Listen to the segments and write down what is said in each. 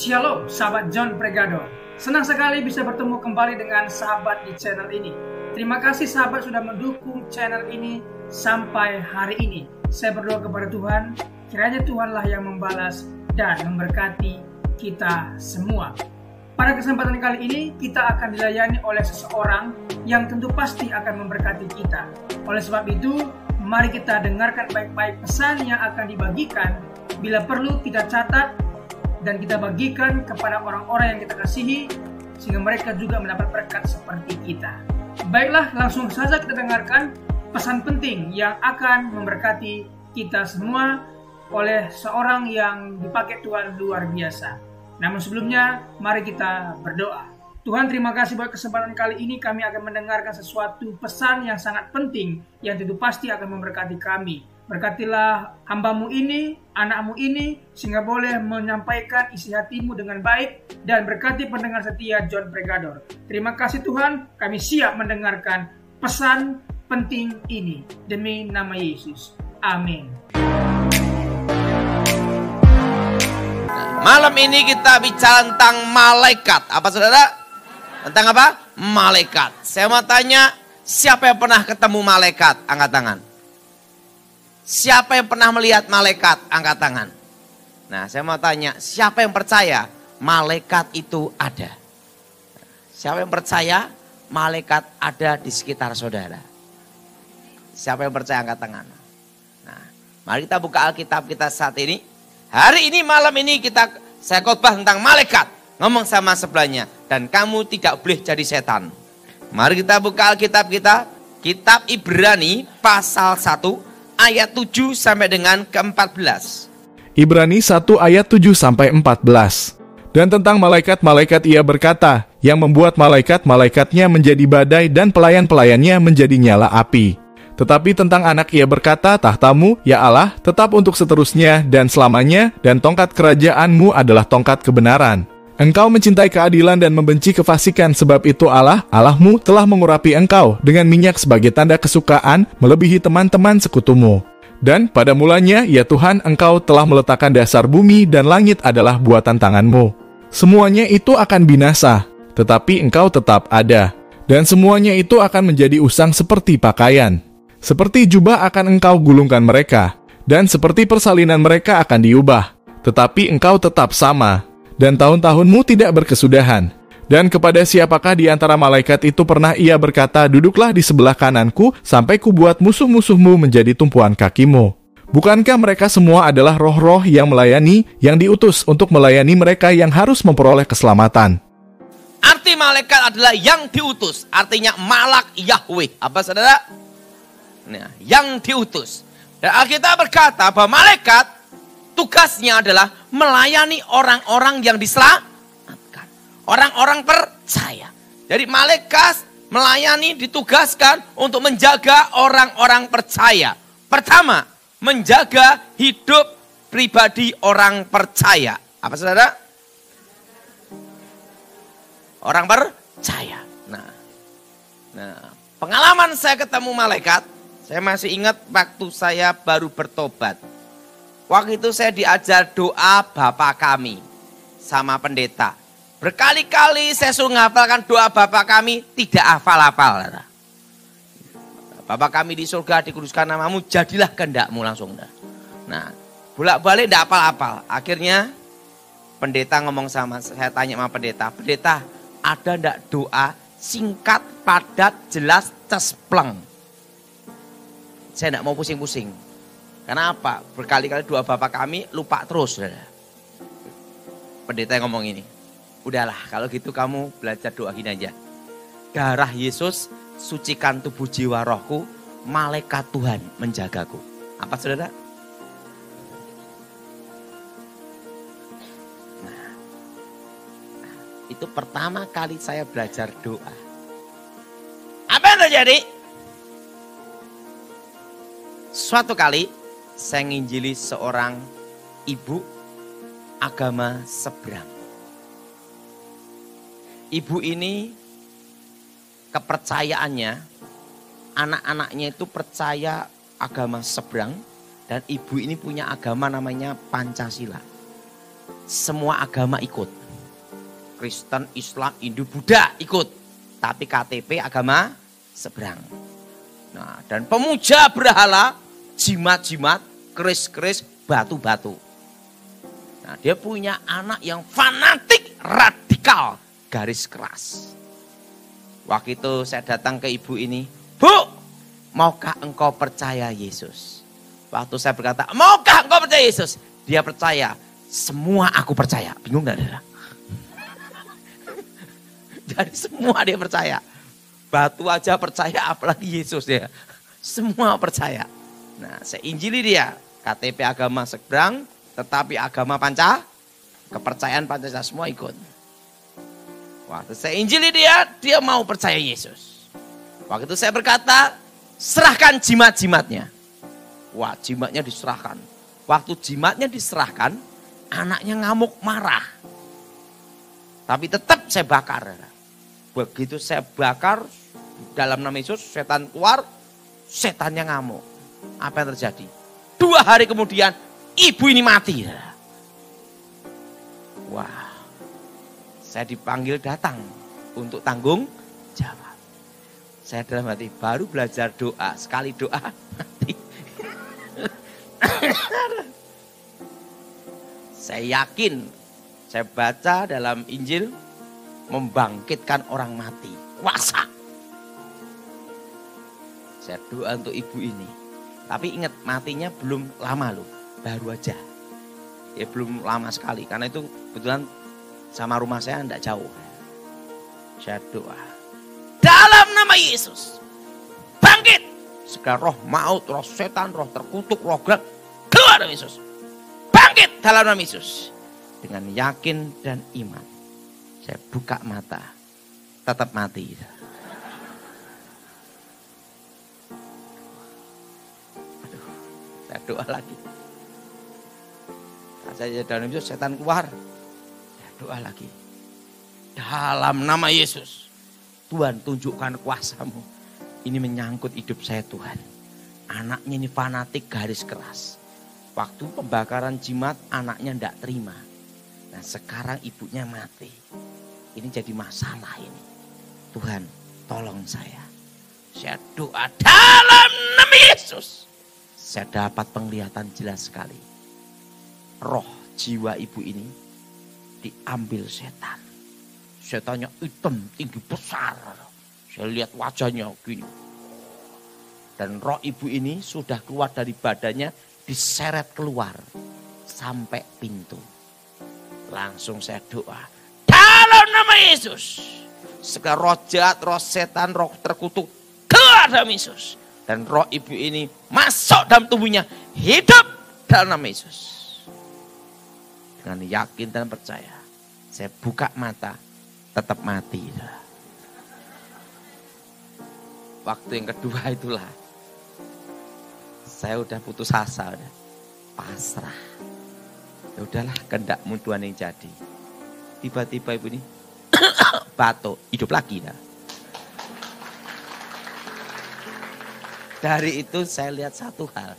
Shalom sahabat John Pregador. Senang sekali bisa bertemu kembali dengan sahabat di channel ini. Terima kasih sahabat sudah mendukung channel ini sampai hari ini. Saya berdoa kepada Tuhan, kiranya Tuhanlah yang membalas dan memberkati kita semua. Pada kesempatan kali ini kita akan dilayani oleh seseorang yang tentu pasti akan memberkati kita. Oleh sebab itu, mari kita dengarkan baik-baik pesan yang akan dibagikan. Bila perlu kita catat dan kita bagikan kepada orang-orang yang kita kasihi, sehingga mereka juga mendapat berkat seperti kita. Baiklah, langsung saja kita dengarkan pesan penting yang akan memberkati kita semua oleh seorang yang dipakai Tuhan luar biasa. Namun sebelumnya, mari kita berdoa. Tuhan, terima kasih buat kesempatan kali ini kami akan mendengarkan sesuatu pesan yang sangat penting yang tentu pasti akan memberkati kami. Berkatilah hambamu ini, anakmu ini, sehingga boleh menyampaikan isi hatimu dengan baik, dan berkati pendengar setia John Pregador. Terima kasih Tuhan, kami siap mendengarkan pesan penting ini. Demi nama Yesus. Amin. Malam ini kita bicara tentang malaikat. Apa saudara? Tentang apa? Malaikat. Saya mau tanya, siapa yang pernah ketemu malaikat? Angkat tangan. Siapa yang pernah melihat malaikat? Angkat tangan. Nah, saya mau tanya, siapa yang percaya malaikat itu ada? Siapa yang percaya malaikat ada di sekitar saudara? Siapa yang percaya? Angkat tangan. Nah, mari kita buka Alkitab kita saat ini. Hari ini, malam ini saya khotbah tentang malaikat. Ngomong sama sebelahnya, dan kamu tidak boleh jadi setan. Mari kita buka Alkitab kita. Kitab Ibrani pasal 1. Ayat 7 sampai dengan ke-14. Ibrani 1 ayat 7 sampai 14. Dan tentang malaikat-malaikat ia berkata, yang membuat malaikat-malaikatnya menjadi badai dan pelayan-pelayannya menjadi nyala api. Tetapi tentang anak ia berkata, tahtamu, ya Allah, tetap untuk seterusnya dan selamanya, dan tongkat kerajaanmu adalah tongkat kebenaran. Engkau mencintai keadilan dan membenci kefasikan, sebab itu Allah, Allahmu telah mengurapi engkau dengan minyak sebagai tanda kesukaan melebihi teman-teman sekutumu. Dan pada mulanya, ya Tuhan, engkau telah meletakkan dasar bumi dan langit adalah buatan tanganmu. Semuanya itu akan binasa, tetapi engkau tetap ada. Dan semuanya itu akan menjadi usang seperti pakaian. Seperti jubah akan engkau gulungkan mereka, dan seperti persalinan mereka akan diubah. Tetapi engkau tetap sama. Dan tahun-tahunmu tidak berkesudahan. Dan kepada siapakah di antara malaikat itu pernah ia berkata, duduklah di sebelah kananku, sampai kubuat musuh-musuhmu menjadi tumpuan kakimu. Bukankah mereka semua adalah roh-roh yang melayani, yang diutus untuk melayani mereka yang harus memperoleh keselamatan? Arti malaikat adalah yang diutus. Artinya malak Yahweh. Apa saudara? Nah, yang diutus. Dan Alkitab berkata bahwa malaikat tugasnya adalah melayani orang-orang yang diselamatkan. Orang-orang percaya. Jadi malaikat melayani, ditugaskan untuk menjaga orang-orang percaya. Pertama, menjaga hidup pribadi orang percaya. Apa saudara? Orang percaya. Nah, pengalaman saya ketemu malaikat, saya masih ingat waktu saya baru bertobat. Waktu itu saya diajar doa Bapa kami sama pendeta. Berkali-kali saya suruh menghafalkan doa Bapa kami, tidak hafal-hafal. Bapa kami di surga, dikuduskan namamu, jadilah kehendakmu langsung. Nah, bolak-balik tidak hafal-hafal. Akhirnya pendeta ngomong sama saya, tanya sama pendeta, pendeta ada tidak doa singkat, padat, jelas, cespleng? Saya tidak mau pusing-pusing. Kenapa? Berkali-kali doa Bapa kami lupa terus. Pendeta yang ngomong ini. Udahlah, kalau gitu kamu belajar doa gini aja. Darah Yesus sucikan tubuh jiwa rohku, malaikat Tuhan menjagaku. Apa saudara? Nah, itu pertama kali saya belajar doa. Apa yang terjadi? Suatu kali saya nginjili seorang ibu agama seberang. Ibu ini kepercayaannya, anak-anaknya itu percaya agama seberang, dan ibu ini punya agama namanya Pancasila. Semua agama ikut. Kristen, Islam, Hindu, Buddha ikut. Tapi KTP agama seberang. Nah, dan pemuja berhala, jimat-jimat, keris-keris, batu-batu. Nah, dia punya anak yang fanatik, radikal, garis keras. Waktu itu saya datang ke ibu ini, Bu, maukah engkau percaya Yesus? Waktu saya berkata, maukah engkau percaya Yesus? Dia percaya, semua aku percaya. Bingung gak ada? Jadi semua dia percaya. Batu aja percaya, apalagi Yesus ya. Semua percaya. Nah, saya injili dia. KTP agama seberang, tetapi agama kepercayaan Pancasila semua ikut. Waktu saya injili dia mau percaya Yesus. Waktu itu saya berkata, serahkan jimat-jimatnya. Wah, jimatnya diserahkan. Waktu jimatnya diserahkan, anaknya ngamuk marah. Tapi tetap saya bakar. Begitu saya bakar, dalam nama Yesus, setan keluar, setannya ngamuk. Apa yang terjadi? 2 hari kemudian, ibu ini mati. Wah, saya dipanggil datang untuk tanggung jawab. Saya dalam hati, baru belajar doa, sekali doa, mati. Saya yakin, saya baca dalam Injil, membangkitkan orang mati. Kuasa. Saya doa untuk ibu ini. Tapi ingat, matinya belum lama loh. Baru aja. Ya belum lama sekali. Karena itu kebetulan sama rumah saya tidak jauh. Saya doa. Dalam nama Yesus. Bangkit. Segala roh maut, roh setan, roh terkutuk, roh gelap. Keluar dari Yesus. Bangkit dalam nama Yesus. Dengan yakin dan iman. Saya buka mata. Tetap mati. Aduh, saya doa lagi. Saya dalam Yesus, setan keluar. Saya doa lagi. Dalam nama Yesus. Tuhan, tunjukkan kuasamu. Ini menyangkut hidup saya, Tuhan. Anaknya ini fanatik, garis keras. Waktu pembakaran jimat, anaknya tidak terima. Nah, sekarang ibunya mati. Ini jadi masalah ini. Tuhan, tolong saya. Saya doa dalam nama Yesus. Saya dapat penglihatan jelas sekali. Roh jiwa ibu ini diambil setan. Setannya hitam, tinggi, besar. Saya lihat wajahnya gini. Dan roh ibu ini sudah keluar dari badannya, diseret keluar sampai pintu. Langsung saya doa. Dalam nama Yesus. Segala roh jahat, roh setan, roh terkutuk. Keluar dalam Yesus. Dan roh ibu ini masuk dalam tubuhnya. Hidup dalam nama Yesus. Dengan yakin dan percaya. Saya buka mata. Tetap mati. Waktu yang kedua itulah. Saya udah putus asa. Udah pasrah. Ya udahlah, kehendakmu Tuhan yang jadi. Tiba-tiba ibu ini batuk, hidup lagi. Nah. Dari itu saya lihat satu hal.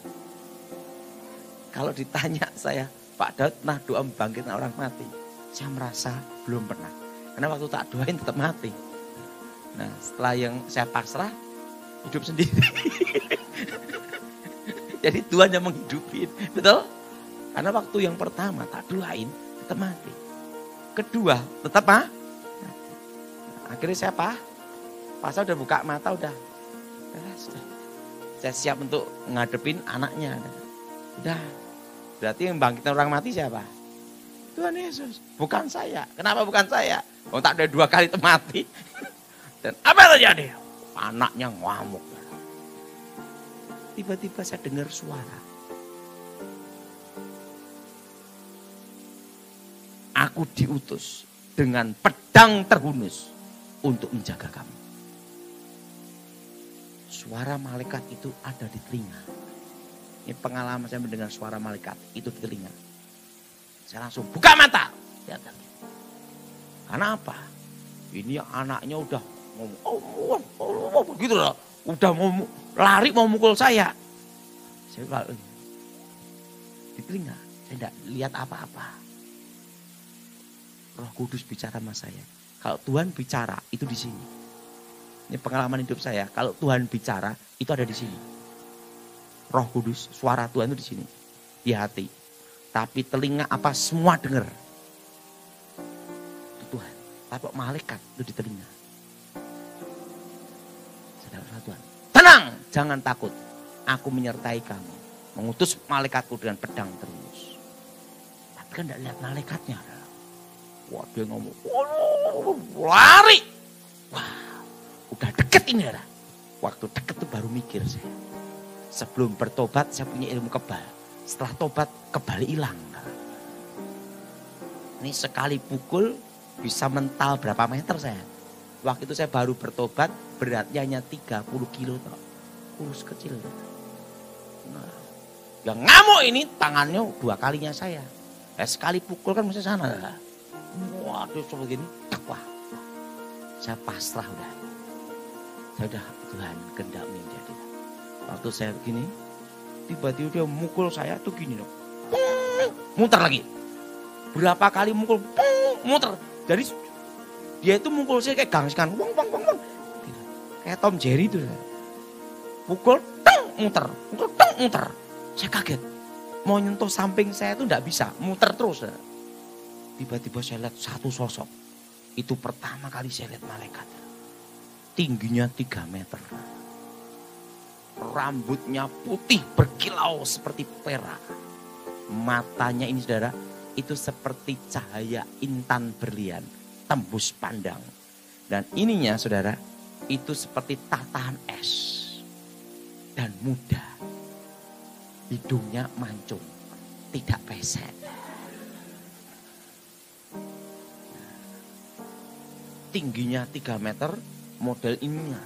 Kalau ditanya saya, Pak Daud pernah doa membangkitkan orang mati? Saya merasa belum pernah. Karena waktu tak doain tetap mati. Nah, setelah yang saya pasrah, hidup sendiri. Jadi Tuhan yang menghidupin, betul? Karena waktu yang pertama tak doain, tetap mati. Kedua, tetap mati. Akhirnya saya pasal udah buka mata, udah. Saya siap untuk ngadepin anaknya. Udah. Berarti yang bangkitan orang mati siapa? Tuhan Yesus. Bukan saya. Kenapa bukan saya? Oh, tak ada 2 kali itu mati. Dan apa yang terjadi? Anaknya ngamuk. Tiba-tiba saya dengar suara. Aku diutus dengan pedang terhunus untuk menjaga kamu. Suara malaikat itu ada di telinga. Ini pengalaman saya mendengar suara malaikat itu di telinga. Saya langsung buka mata. Karena apa? Ini anaknya udah begitu loh. Udah mau lari mau mukul saya. Saya bilang, di telinga saya tidak lihat apa-apa. Roh Kudus bicara sama saya. Kalau Tuhan bicara itu di sini. Ini pengalaman hidup saya. Kalau Tuhan bicara itu ada di sini. Roh Kudus, suara Tuhan itu di sini. Di hati. Tapi telinga apa semua dengar. Itu Tuhan. Tapi malaikat itu di telinga. Saudara Tuhan. Tenang, jangan takut. Aku menyertai kamu. Mengutus malaikatku dengan pedang terus. Tapi kan tidak lihat malaikatnya. Wah, dia ngomong, lari. Wah, udah deket ini. Waktu deket tuh baru mikir saya. Sebelum bertobat saya punya ilmu kebal. Setelah tobat kebal hilang. Ini sekali pukul bisa mental berapa meter saya. Waktu itu saya baru bertobat, beratnya hanya 30 kilo. Kurus kecil. Nah, yang ngamuk ini tangannya 2 kalinya saya. Sekali pukul kan mesti sana. Waduh seperti ini. Wah, saya pasrah udah. Saya udah Tuhan kehendak menjadi. Waktu saya begini, tiba-tiba dia mukul saya tuh gini dong. Muter lagi. Berapa kali mukul, muter. Jadi dia itu mukul saya kayak gangskan. Kayak Tom Jerry itu. Pukul, muter. Pukul, muter. Saya kaget. Mau nyentuh samping saya itu enggak bisa. Muter terus. Tiba-tiba saya lihat satu sosok. Itu pertama kali saya lihat malaikat. Tingginya 3 meter. Rambutnya putih berkilau seperti perak. Matanya ini saudara, itu seperti cahaya intan berlian. Tembus pandang. Dan ininya saudara, itu seperti tatahan es. Dan muda. Hidungnya mancung. Tidak pesek. Tingginya 3 meter, model ininya.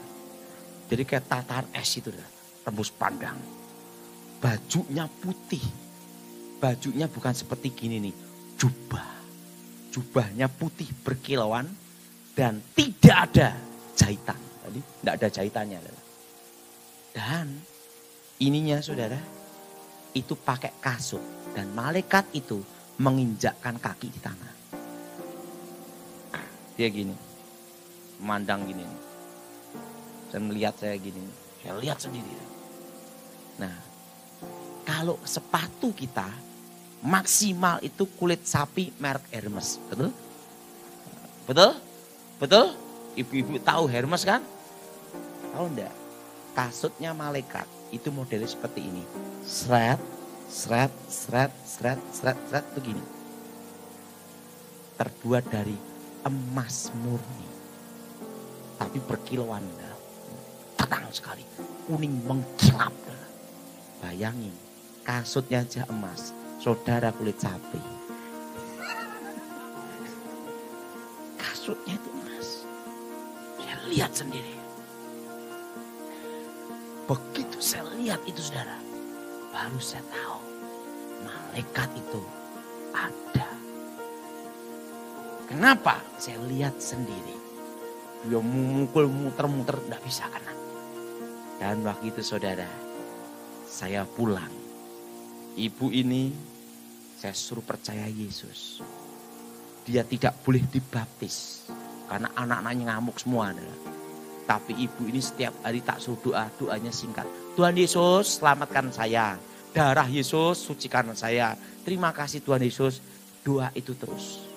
Jadi kayak tatahan es itu, tembus pandang. Bajunya putih. Bajunya bukan seperti gini nih, jubah. Jubahnya putih berkilauan dan tidak ada jahitan. Jadi tidak ada jahitannya. Dan ininya saudara, itu pakai kasut. Dan malaikat itu menginjakkan kaki di tanah. Dia gini. Memandang gini. Dan melihat saya gini. Saya lihat sendiri. Nah, kalau sepatu kita maksimal itu kulit sapi merek Hermes. Betul? Betul? Betul? Ibu-ibu tahu Hermes kan? Tahu enggak? Kasutnya malaikat itu modelnya seperti ini. Sret, sret, sret, sret, sret, sret begini. Terbuat dari emas murni. Tapi berkilauan, terang sekali, kuning mengkilap. Bayangin, kasutnya aja emas, saudara kulit sapi. Kasutnya itu emas. Saya lihat sendiri. Begitu saya lihat itu saudara, baru saya tahu malaikat itu ada. Kenapa? Saya lihat sendiri. Dia memukul muter-muter tidak bisa kena. Dan waktu itu saudara, saya pulang. Ibu ini saya suruh percaya Yesus. Dia tidak boleh dibaptis karena anak-anaknya ngamuk semua. Tapi ibu ini setiap hari tak suruh doa, doanya singkat. Tuhan Yesus selamatkan saya. Darah Yesus sucikan saya. Terima kasih Tuhan Yesus. Doa itu terus.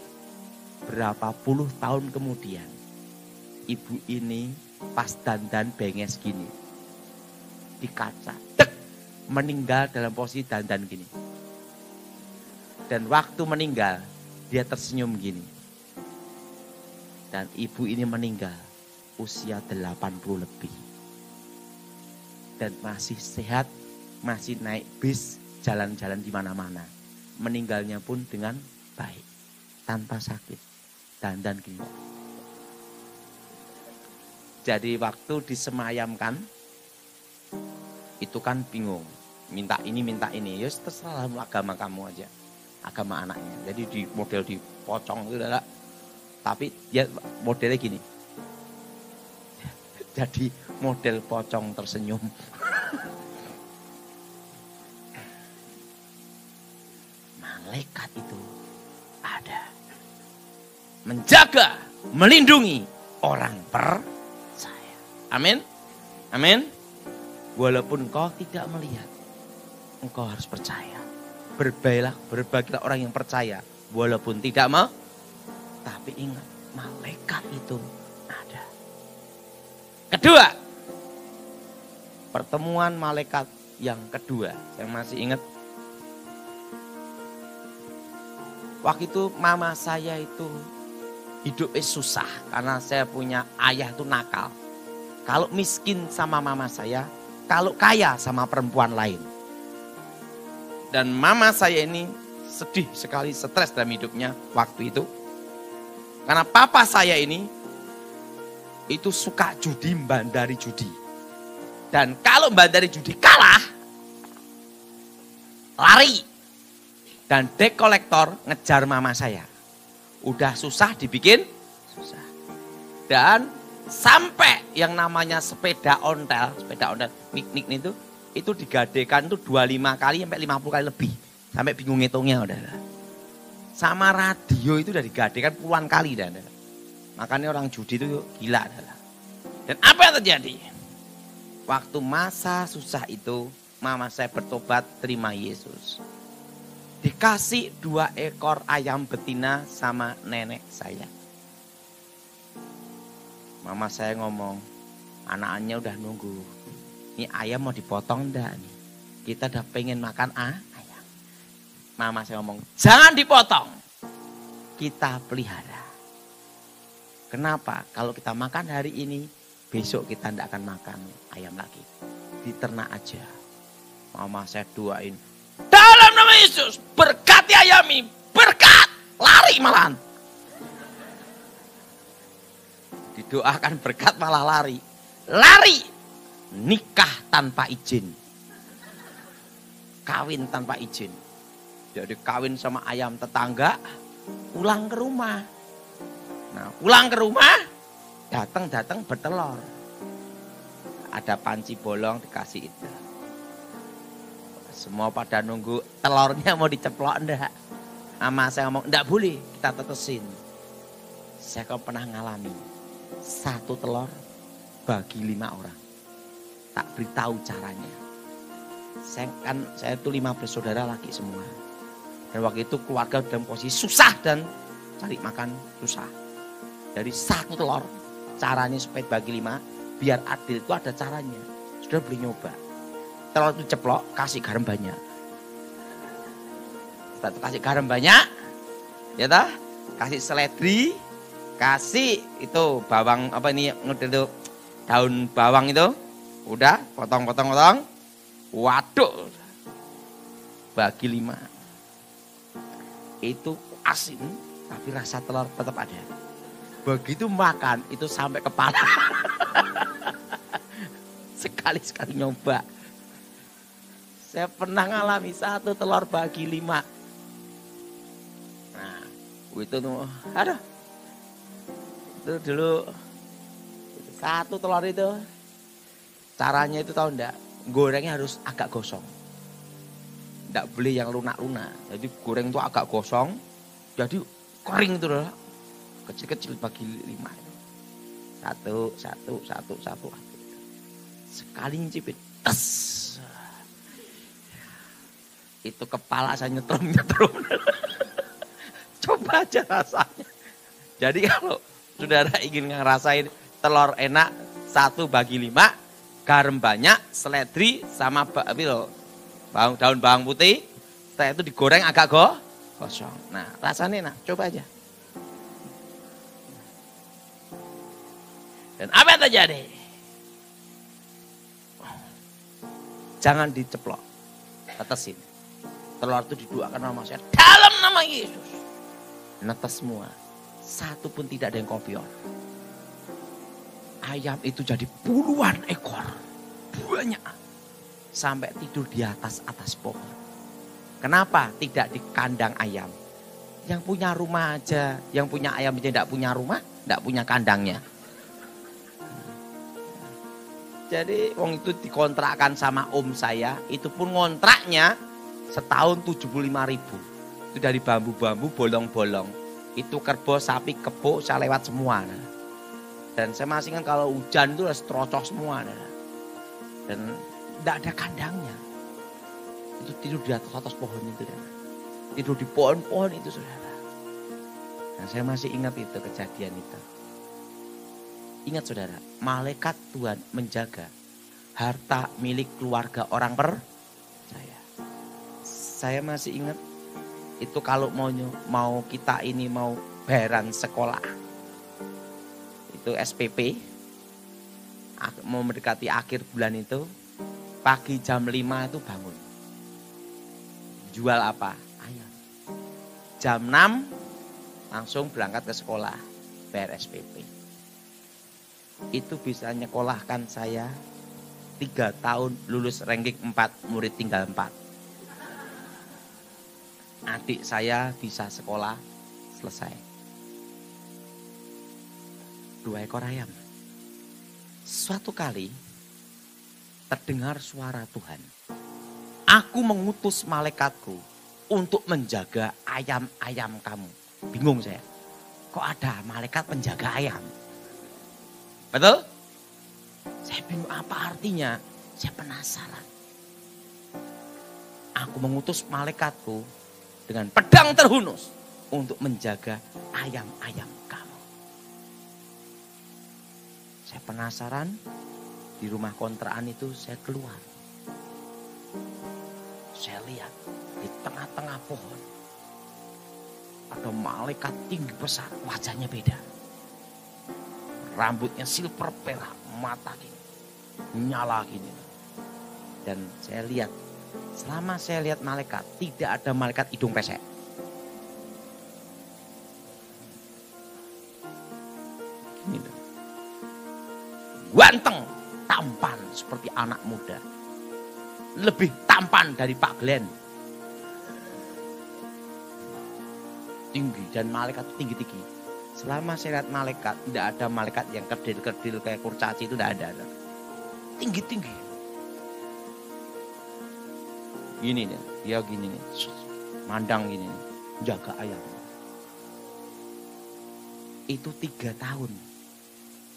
Berapa puluh tahun kemudian. Ibu ini pas dandan benges gini. Di kaca. Dek, meninggal dalam posisi dandan gini. Dan waktu meninggal, dia tersenyum gini. Dan ibu ini meninggal usia 80 lebih. Dan masih sehat, masih naik bis, jalan-jalan di mana-mana. Meninggalnya pun dengan baik. Tanpa sakit. Dandan gini. Jadi waktu disemayamkan, itu kan bingung. Minta ini. Ya terserah agama kamu aja. Agama anaknya. Jadi di model dipocong itu adalah. Tapi ya modelnya gini. Jadi model pocong tersenyum. Malaikat itu ada. menjaga, melindungi orang percaya. Amin. Amin. Walaupun engkau tidak melihat, engkau harus percaya. Berbagilah orang yang percaya. Walaupun tidak mau, tapi ingat, malaikat itu ada. Kedua, pertemuan malaikat yang kedua. Saya masih ingat. Waktu itu mama saya itu hidupnya susah. Karena saya punya ayah itu nakal. Kalau miskin sama mama saya, kalau kaya sama perempuan lain. Dan mama saya ini sedih sekali, stres dalam hidupnya waktu itu. Karena papa saya ini itu suka judi, bandari judi. Dan kalau bandari judi kalah, lari. Dan dek kolektor ngejar mama saya. Udah susah dibikin, susah. Dan sampai yang namanya sepeda ontel piknik itu digadekan itu 25 kali sampai 50 kali lebih. Sampai bingung ngitungnya udah. Sama radio itu udah digadekan puluhan kali dah. Makanya orang judi itu gila adalah. Dan apa yang terjadi? Waktu masa susah itu, mama saya bertobat terima Yesus. Dikasih 2 ekor ayam betina sama nenek saya. Mama saya ngomong, anaknya udah nunggu. Ini ayam mau dipotong enggak nih? Kita udah pengen makan ayam. Mama saya ngomong, jangan dipotong. Kita pelihara. Kenapa? Kalau kita makan hari ini, besok kita tidak akan makan ayam lagi. Diternak aja. Mama saya doain. Dalam nama Yesus, berkati ayam ini. Berkat. Lari malahan. Didoakan berkat malah lari. Lari. Nikah tanpa izin. Kawin tanpa izin. Jadi kawin sama ayam tetangga. Pulang ke rumah. Nah, pulang ke rumah. Datang bertelur. Ada panci bolong dikasih itu. Semua pada nunggu telurnya mau diceplok enggak. Mama saya ngomong, enggak boleh, kita tetesin. Saya kok pernah ngalami. 1 telur bagi 5 orang. Tak beritahu caranya. Saya itu 5 bersaudara laki semua. Dan waktu itu keluarga dalam posisi susah dan cari makan susah. Dari 1 telur, caranya supaya bagi 5, biar adil itu ada caranya. Sudah boleh nyoba. Telur itu ceplok, kasih garam banyak. Setelah itu kasih garam banyak, ya toh, kasih seledri, kasih itu bawang apa ini itu daun bawang itu, udah potong. Waduh, bagi 5. Itu asin, tapi rasa telur tetap ada. Begitu makan, itu sampai kepala. Sekali nyoba. Saya pernah ngalami 1 telur bagi 5. Nah, itu tuh, aduh. Itu dulu 1 telur itu. Caranya itu tahu enggak? Gorengnya harus agak gosong. Enggak boleh yang lunak-lunak. Jadi goreng itu agak gosong. Jadi kering itu loh. Kecil-kecil bagi 5. Satu. Sekali nyicipin. Tes. Itu kepala saya nyetrum. Coba aja rasanya. Jadi kalau saudara ingin ngerasain telur enak 1 bagi 5, garam banyak, seledri sama daun bawang putih, setelah itu digoreng agak gosong. Nah, rasanya enak, coba aja. Dan apa yang terjadi? Jangan diceplok, tetesin. Telur itu didoakan nama saya dalam nama Yesus. Netes semua. 1 pun tidak ada yang kopior. Ayam itu jadi puluhan ekor. Banyak. Sampai tidur di atas pohon. Kenapa tidak di kandang ayam? Yang punya rumah aja, yang punya ayam aja tidak punya rumah, tidak punya kandangnya. Jadi wong itu dikontrakkan sama om saya, itu pun ngontraknya setahun 75.000. Itu dari bambu-bambu bolong-bolong. Itu kerbau, sapi, kebo, saya lewat semua. Dan saya masih ingat kalau hujan itu harus terocok semua. Dan tidak ada kandangnya. Itu tidur di atas pohon itu. Tidur di pohon-pohon itu, saudara. Nah, saya masih ingat itu kejadian itu. Ingat saudara, malaikat Tuhan menjaga harta milik keluarga orang percaya. Saya masih ingat itu kalau mau kita ini mau bayaran sekolah. Itu SPP. Mau mendekati akhir bulan itu, pagi jam 5 itu bangun. Jual apa? Ayam. Jam 6 langsung berangkat ke sekolah, bayar SPP. Itu bisa nyekolahkan saya 3 tahun, lulus ranking 4, murid tinggal 4. Adik saya bisa sekolah selesai. 2 ekor ayam. Suatu kali terdengar suara Tuhan. Aku mengutus malaikatku untuk menjaga ayam-ayam kamu. Bingung saya. Kok ada malaikat penjaga ayam? Betul? Saya bingung apa artinya. Saya penasaran. Aku mengutus malaikatku dengan pedang terhunus untuk menjaga ayam-ayam kamu. Saya penasaran. Di rumah kontrakan itu saya keluar. Saya lihat di tengah-tengah pohon ada malaikat tinggi besar, wajahnya beda. Rambutnya silver perak, mata gini, nyala gini. Dan saya lihat, selama saya lihat malaikat, tidak ada malaikat hidung pesek. Gini loh. Ganteng, tampan seperti anak muda. Lebih tampan dari Pak Glenn. Tinggi, dan malaikat tinggi-tinggi. Selama saya lihat malaikat, tidak ada malaikat yang kerdil-kerdil kayak kurcaci, itu tidak ada. Tinggi-tinggi. Gini nih, dia gini nih. Mandang gini nih, jaga ayam. Itu 3 tahun.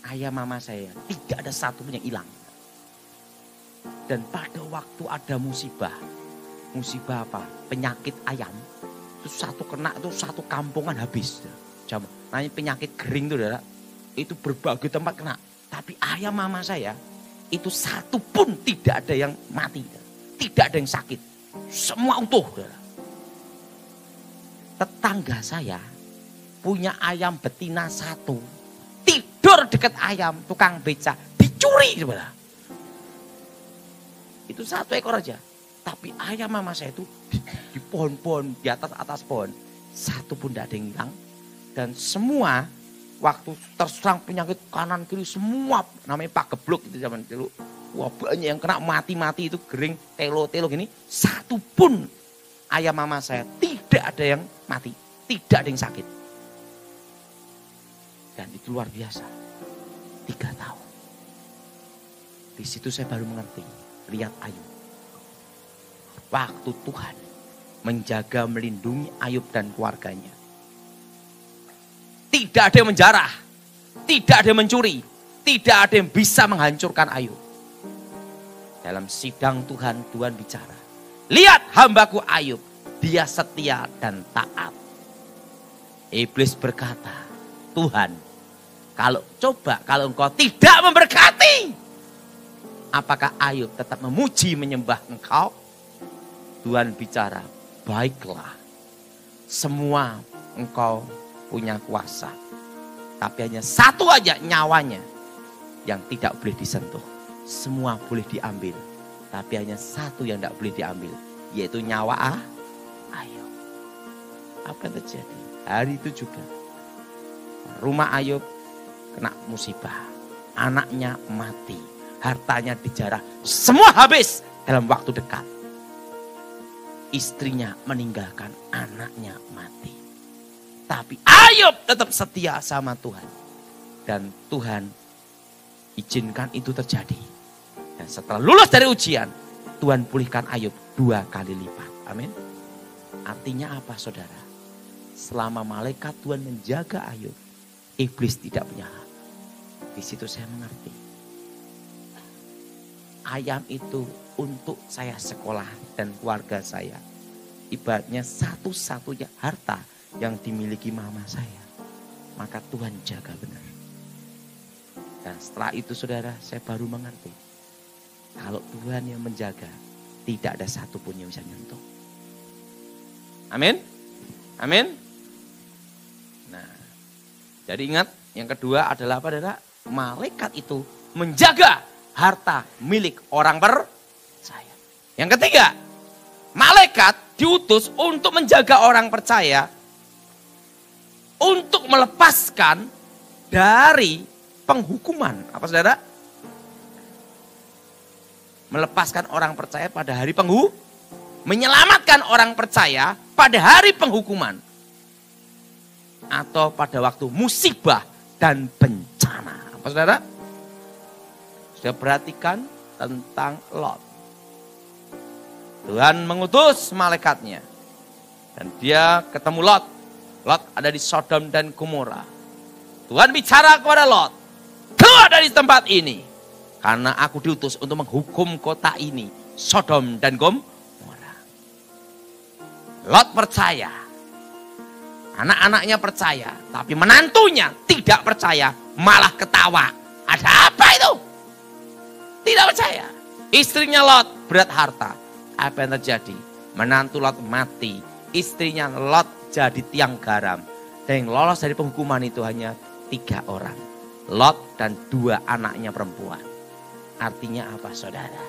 Ayam mama saya, tidak ada satu pun yang hilang. Dan pada waktu ada musibah. Musibah apa? Penyakit ayam. Itu satu kena, itu satu kampungan habis. Namanya penyakit kering itu, saudara. Itu berbagai tempat kena. Tapi ayam mama saya, itu satu pun tidak ada yang mati. Tidak ada yang sakit. Semua utuh, saudara. Tetangga saya punya ayam betina 1. Tidur dekat ayam tukang beca. Dicuri, saudara. Itu 1 ekor aja. Tapi ayam mama saya itu di pohon-pohon, di atas pohon. 1 pun tidak ada yang hilang. Dan semua waktu terserang penyakit kanan kiri semua, namanya Pak Geblok itu zaman dulu. Wah, banyak yang kena mati-mati itu kering, telo-telo gini. 1 pun ayam mama saya tidak ada yang mati. Tidak ada yang sakit. Dan itu luar biasa. 3 tahun. Di situ saya baru mengerti. Lihat Ayub. Waktu Tuhan menjaga, melindungi Ayub dan keluarganya. Tidak ada yang menjarah. Tidak ada yang mencuri. Tidak ada yang bisa menghancurkan Ayub. Dalam sidang Tuhan, Tuhan bicara. Lihat hambaku Ayub. Dia setia dan taat. Iblis berkata, Tuhan, kalau engkau tidak memberkati, apakah Ayub tetap memuji menyembah engkau? Tuhan bicara, baiklah. Semua engkau punya kuasa. Tapi hanya 1 aja nyawanya yang tidak boleh disentuh. Semua boleh diambil. Tapi hanya 1 yang tidak boleh diambil. Yaitu nyawa Ayub. Apa yang terjadi? Hari itu juga. Rumah Ayub kena musibah. Anaknya mati. Hartanya dijarah. Semua habis dalam waktu dekat. Istrinya meninggalkan, anaknya mati. Tapi Ayub tetap setia sama Tuhan. Dan Tuhan izinkan itu terjadi. Dan setelah lulus dari ujian, Tuhan pulihkan Ayub 2 kali lipat. Amin. Artinya apa, saudara? selama malaikat Tuhan menjaga Ayub, iblis tidak punya hak. Di situ saya mengerti. Ayam itu untuk saya sekolah dan keluarga saya. Ibaratnya satu-satunya harta yang dimiliki mama saya. Maka Tuhan jaga benar. Dan setelah itu saudara, saya baru mengerti. Kalau Tuhan yang menjaga, tidak ada satupun yang bisa nyentuh. Amin. Amin. Nah, jadi ingat, yang kedua adalah apa, saudara? Malaikat itu menjaga harta milik orang percaya. Yang ketiga, malaikat diutus untuk menjaga orang percaya, untuk melepaskan dari penghukuman. Apa saudara? Melepaskan orang percaya pada hari menyelamatkan orang percaya pada hari penghukuman. Atau pada waktu musibah dan bencana. Apa saudara? Sudah perhatikan tentang Lot. Tuhan mengutus malaikatnya. Dan dia ketemu Lot. Lot ada di Sodom dan Gomora. Tuhan bicara kepada Lot. Keluar dari tempat ini. Karena aku diutus untuk menghukum kota ini. Sodom dan Gomora. Lot percaya. Anak-anaknya percaya. Tapi menantunya tidak percaya. Malah ketawa. Ada apa itu? Tidak percaya. Istrinya Lot berat harta. Apa yang terjadi? Menantu Lot mati. Istrinya Lot jadi tiang garam. Dan yang lolos dari penghukuman itu hanya 3 orang. Lot dan 2 anaknya perempuan. Artinya apa saudara?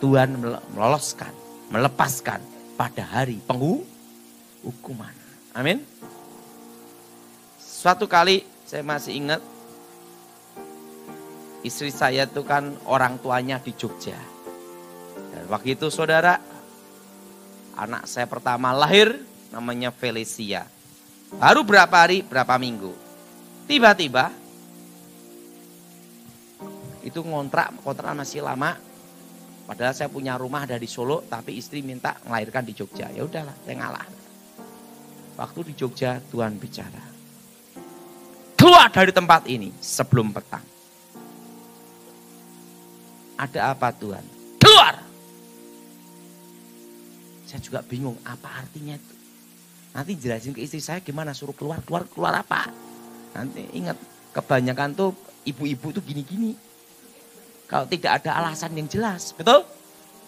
Tuhan meloloskan, melepaskan pada hari penghukuman. Amin. Suatu kali saya masih ingat. Istri saya itu kan orang tuanya di Jogja. Dan waktu itu saudara, anak saya pertama lahir namanya Felicia. Baru berapa hari, berapa minggu. Tiba-tiba, itu kontrak masih lama. Padahal saya punya rumah dari Solo, tapi istri minta melahirkan di Jogja. Ya udahlah, saya ngalah. Waktu di Jogja, Tuhan bicara. Keluar dari tempat ini sebelum petang. Ada apa Tuhan? Keluar! Saya juga bingung, apa artinya itu? Nanti jelasin ke istri saya gimana, suruh keluar apa? Nanti ingat, kebanyakan tuh ibu-ibu tuh gini-gini. Kalau tidak ada alasan yang jelas, betul?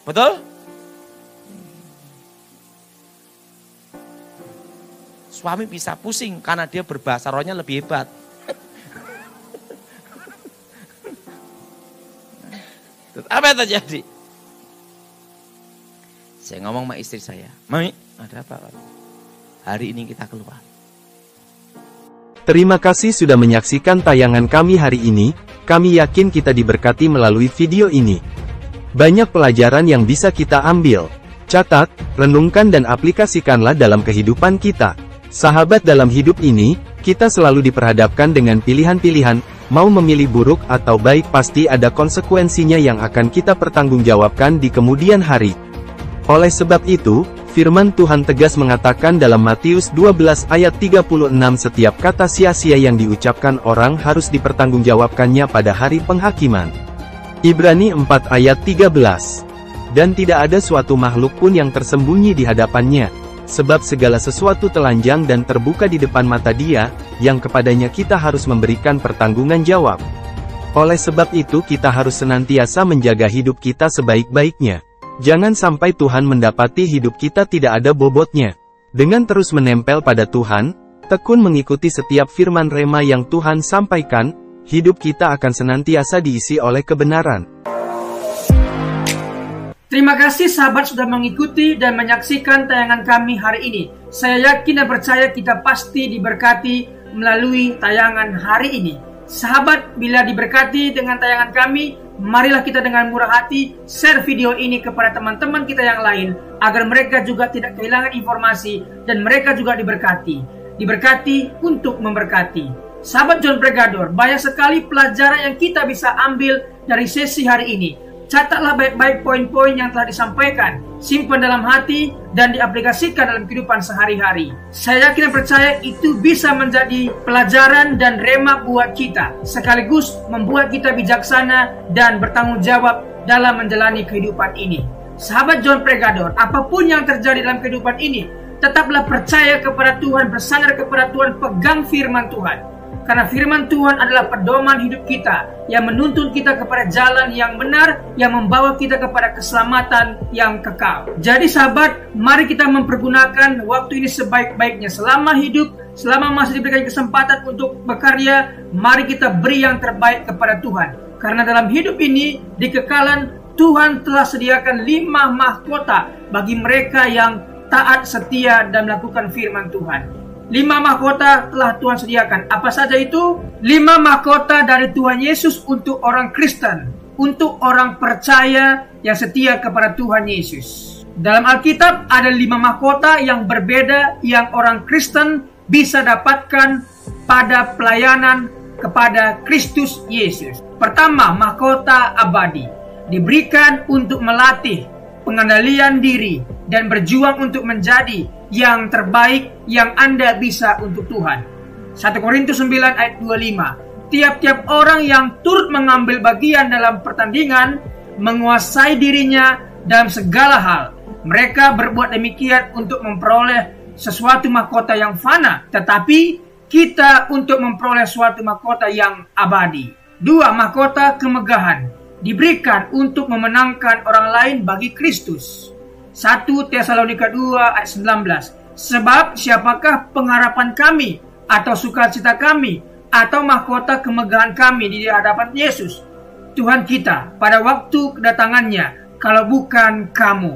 Betul? Suami bisa pusing karena dia berbahasa rohnya lebih hebat. Apa yang terjadi? Saya ngomong sama istri saya, Mami, ada apa? Hari ini kita keluar. Terima kasih sudah menyaksikan tayangan kami hari ini. Kami yakin kita diberkati melalui video ini. Banyak pelajaran yang bisa kita ambil. Catat, renungkan dan aplikasikanlah dalam kehidupan kita. Sahabat, dalam hidup ini, kita selalu diperhadapkan dengan pilihan-pilihan. Mau memilih buruk atau baik, pasti ada konsekuensinya yang akan kita pertanggungjawabkan di kemudian hari. Oleh sebab itu, firman Tuhan tegas mengatakan dalam Matius 12 ayat 36, setiap kata sia-sia yang diucapkan orang harus dipertanggungjawabkannya pada hari penghakiman. Ibrani 4 ayat 13. Dan tidak ada suatu makhluk pun yang tersembunyi di hadapannya, sebab segala sesuatu telanjang dan terbuka di depan mata Dia, yang kepadanya kita harus memberikan pertanggungan jawab. Oleh sebab itu kita harus senantiasa menjaga hidup kita sebaik-baiknya. Jangan sampai Tuhan mendapati hidup kita tidak ada bobotnya. Dengan terus menempel pada Tuhan, tekun mengikuti setiap firman rema yang Tuhan sampaikan, hidup kita akan senantiasa diisi oleh kebenaran. Terima kasih sahabat sudah mengikuti dan menyaksikan tayangan kami hari ini. Saya yakin dan percaya kita pasti diberkati melalui tayangan hari ini. Sahabat, bila diberkati dengan tayangan kami, marilah kita dengan murah hati share video ini kepada teman-teman kita yang lain, agar mereka juga tidak kehilangan informasi dan mereka juga diberkati. Diberkati untuk memberkati. Sahabat John Pregador, banyak sekali pelajaran yang kita bisa ambil dari sesi hari ini. Catatlah baik-baik poin-poin yang telah disampaikan, simpan dalam hati, dan diaplikasikan dalam kehidupan sehari-hari. Saya yakin dan percaya itu bisa menjadi pelajaran dan rema buat kita, sekaligus membuat kita bijaksana dan bertanggung jawab dalam menjalani kehidupan ini. Sahabat John Pregador, apapun yang terjadi dalam kehidupan ini, tetaplah percaya kepada Tuhan, bersandar kepada Tuhan, pegang firman Tuhan. Karena firman Tuhan adalah pedoman hidup kita yang menuntun kita kepada jalan yang benar, yang membawa kita kepada keselamatan yang kekal. Jadi sahabat, mari kita mempergunakan waktu ini sebaik-baiknya. Selama hidup, selama masih diberikan kesempatan untuk berkarya, mari kita beri yang terbaik kepada Tuhan. Karena dalam hidup ini, di kekalan, Tuhan telah sediakan 5 mahkota bagi mereka yang taat, setia, dan melakukan firman Tuhan. 5 mahkota telah Tuhan sediakan. Apa saja itu? 5 mahkota dari Tuhan Yesus untuk orang Kristen, untuk orang percaya yang setia kepada Tuhan Yesus. Dalam Alkitab ada 5 mahkota yang berbeda yang orang Kristen bisa dapatkan pada pelayanan kepada Kristus Yesus. Pertama, mahkota abadi, diberikan untuk melatih pengendalian diri dan berjuang untuk menjadi yang terbaik yang Anda bisa untuk Tuhan. 1 Korintus 9 ayat 25. Tiap-tiap orang yang turut mengambil bagian dalam pertandingan menguasai dirinya dalam segala hal. Mereka berbuat demikian untuk memperoleh sesuatu mahkota yang fana, tetapi kita untuk memperoleh suatu mahkota yang abadi. 2. Mahkota kemegahan, diberikan untuk memenangkan orang lain bagi Kristus. 1 Tesalonika 2 ayat 19. Sebab siapakah pengharapan kami atau sukacita kami atau mahkota kemegahan kami di hadapan Yesus Tuhan kita pada waktu kedatangannya, kalau bukan kamu.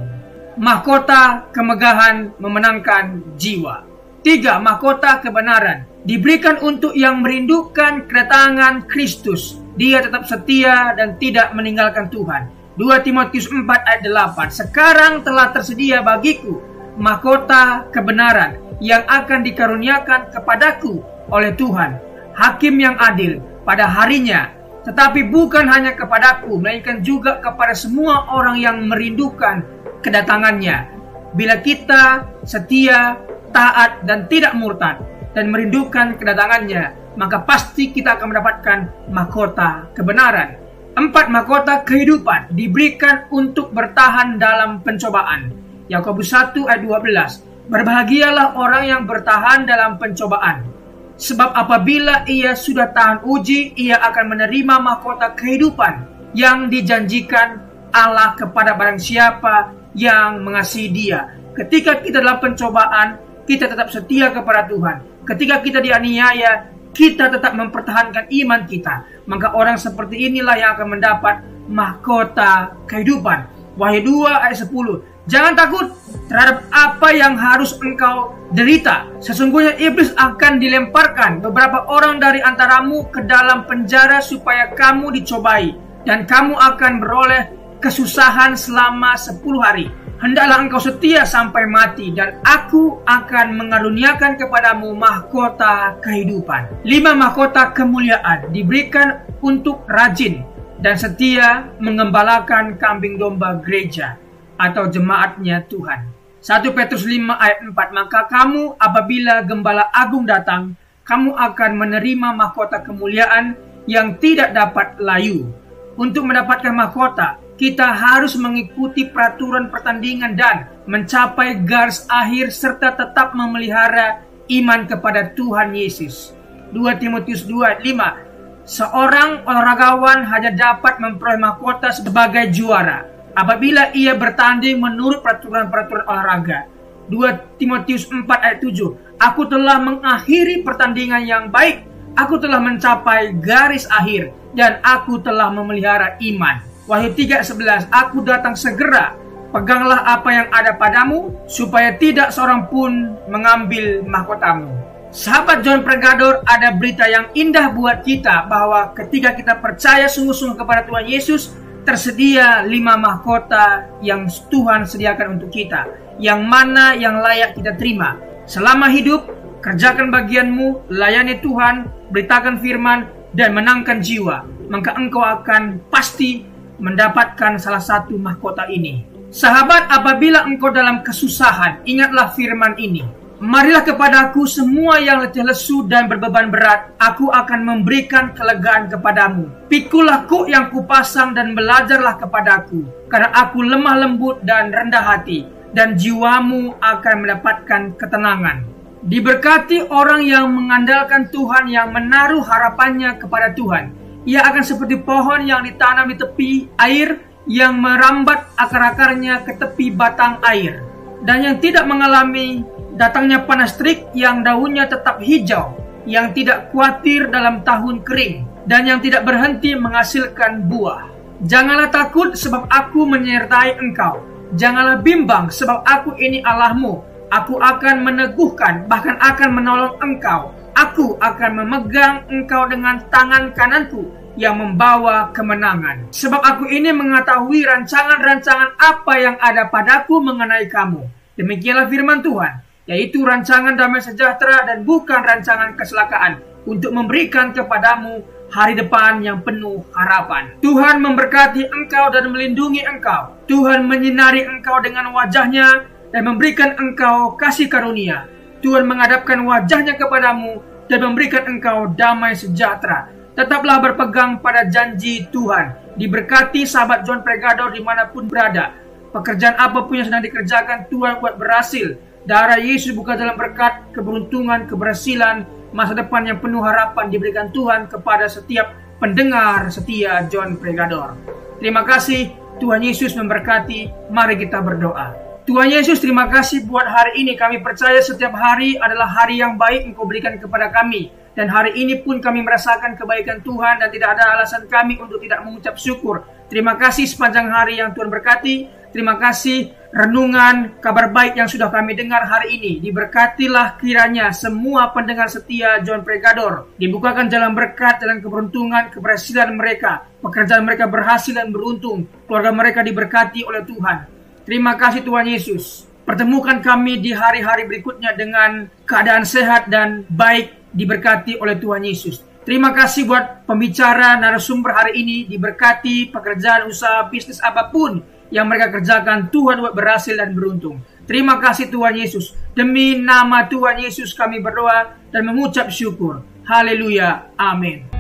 Mahkota kemegahan memenangkan jiwa. 3. Mahkota kebenaran, diberikan untuk yang merindukan kedatangan Kristus. Dia tetap setia dan tidak meninggalkan Tuhan. 2 Timotius 4 ayat 8. Sekarang telah tersedia bagiku mahkota kebenaran yang akan dikaruniakan kepadaku oleh Tuhan, Hakim yang adil pada harinya. Tetapi bukan hanya kepadaku, melainkan juga kepada semua orang yang merindukan kedatangannya. Bila kita setia, taat, dan tidak murtad, dan merindukan kedatangannya, maka pasti kita akan mendapatkan mahkota kebenaran. 4. Mahkota kehidupan, diberikan untuk bertahan dalam pencobaan. Yakobus 1 ayat 12. Berbahagialah orang yang bertahan dalam pencobaan, sebab apabila ia sudah tahan uji, ia akan menerima mahkota kehidupan yang dijanjikan Allah kepada barang siapa yang mengasihi Dia. Ketika kita dalam pencobaan, kita tetap setia kepada Tuhan. Ketika kita dianiaya, kita tetap mempertahankan iman kita, maka orang seperti inilah yang akan mendapat mahkota kehidupan. Wahyu 2 ayat 10. Jangan takut terhadap apa yang harus engkau derita. Sesungguhnya iblis akan dilemparkan beberapa orang dari antaramu ke dalam penjara supaya kamu dicobai, dan kamu akan beroleh kesusahan selama 10 hari. Hendaklah engkau setia sampai mati, dan aku akan mengaruniakan kepadamu mahkota kehidupan. 5. Mahkota kemuliaan, diberikan untuk rajin dan setia mengembalakan kambing domba gereja atau jemaatnya Tuhan. 1 Petrus 5 ayat 4. Maka kamu apabila gembala agung datang, kamu akan menerima mahkota kemuliaan yang tidak dapat layu. Untuk mendapatkan mahkota, kita harus mengikuti peraturan pertandingan dan mencapai garis akhir serta tetap memelihara iman kepada Tuhan Yesus. 2 Timotius 2 ayat 5. Seorang olahragawan hanya dapat memperoleh mahkota sebagai juara apabila ia bertanding menurut peraturan-peraturan olahraga. 2 Timotius 4 ayat 7. Aku telah mengakhiri pertandingan yang baik, aku telah mencapai garis akhir, dan aku telah memelihara iman. Wahyu 3:11. Aku datang segera, peganglah apa yang ada padamu, supaya tidak seorang pun mengambil mahkotamu. Sahabat John Pregador, ada berita yang indah buat kita, bahwa ketika kita percaya sungguh-sungguh kepada Tuhan Yesus, tersedia 5 mahkota yang Tuhan sediakan untuk kita, yang mana yang layak kita terima. Selama hidup, kerjakan bagianmu, layani Tuhan, beritakan firman, dan menangkan jiwa, maka engkau akan pasti mendapatkan salah satu mahkota ini. Sahabat, apabila engkau dalam kesusahan, ingatlah firman ini. Marilah kepadaku semua yang letih lesu dan berbeban berat, aku akan memberikan kelegaan kepadamu. Pikulah kuk yang kupasang dan belajarlah kepadaku, karena aku lemah lembut dan rendah hati, dan jiwamu akan mendapatkan ketenangan. Diberkati orang yang mengandalkan Tuhan, yang menaruh harapannya kepada Tuhan. Ia akan seperti pohon yang ditanam di tepi air, yang merambat akar-akarnya ke tepi batang air, dan yang tidak mengalami datangnya panas terik, yang daunnya tetap hijau, yang tidak khawatir dalam tahun kering, dan yang tidak berhenti menghasilkan buah. Janganlah takut, sebab aku menyertai engkau. Janganlah bimbang, sebab aku ini Allahmu. Aku akan meneguhkan, bahkan akan menolong engkau. Aku akan memegang engkau dengan tangan kananku yang membawa kemenangan. Sebab aku ini mengetahui rancangan-rancangan apa yang ada padaku mengenai kamu. Demikianlah firman Tuhan, yaitu rancangan damai sejahtera dan bukan rancangan kecelakaan, untuk memberikan kepadamu hari depan yang penuh harapan. Tuhan memberkati engkau dan melindungi engkau. Tuhan menyinari engkau dengan wajahnya dan memberikan engkau kasih karunia. Tuhan menghadapkan wajahnya kepadamu dan memberikan engkau damai sejahtera. Tetaplah berpegang pada janji Tuhan. Diberkati sahabat John Pregador dimanapun berada. Pekerjaan apapun yang sedang dikerjakan, Tuhan buat berhasil. Darah Yesus buka dalam berkat, keberuntungan, keberhasilan, masa depan yang penuh harapan diberikan Tuhan kepada setiap pendengar setia John Pregador. Terima kasih, Tuhan Yesus memberkati. Mari kita berdoa. Tuhan Yesus, terima kasih buat hari ini. Kami percaya setiap hari adalah hari yang baik Engkau berikan kepada kami. Dan hari ini pun kami merasakan kebaikan Tuhan dan tidak ada alasan kami untuk tidak mengucap syukur. Terima kasih sepanjang hari yang Tuhan berkati. Terima kasih renungan kabar baik yang sudah kami dengar hari ini. Diberkatilah kiranya semua pendengar setia John Pregador. Dibukakan jalan berkat, jalan keberuntungan, keberhasilan mereka. Pekerjaan mereka berhasil dan beruntung. Keluarga mereka diberkati oleh Tuhan. Terima kasih Tuhan Yesus. Pertemukan kami di hari-hari berikutnya dengan keadaan sehat dan baik, diberkati oleh Tuhan Yesus. Terima kasih buat pembicara narasumber hari ini. Diberkati pekerjaan, usaha, bisnis apapun yang mereka kerjakan, Tuhan buat berhasil dan beruntung. Terima kasih Tuhan Yesus. Demi nama Tuhan Yesus kami berdoa dan mengucap syukur. Haleluya. Amin.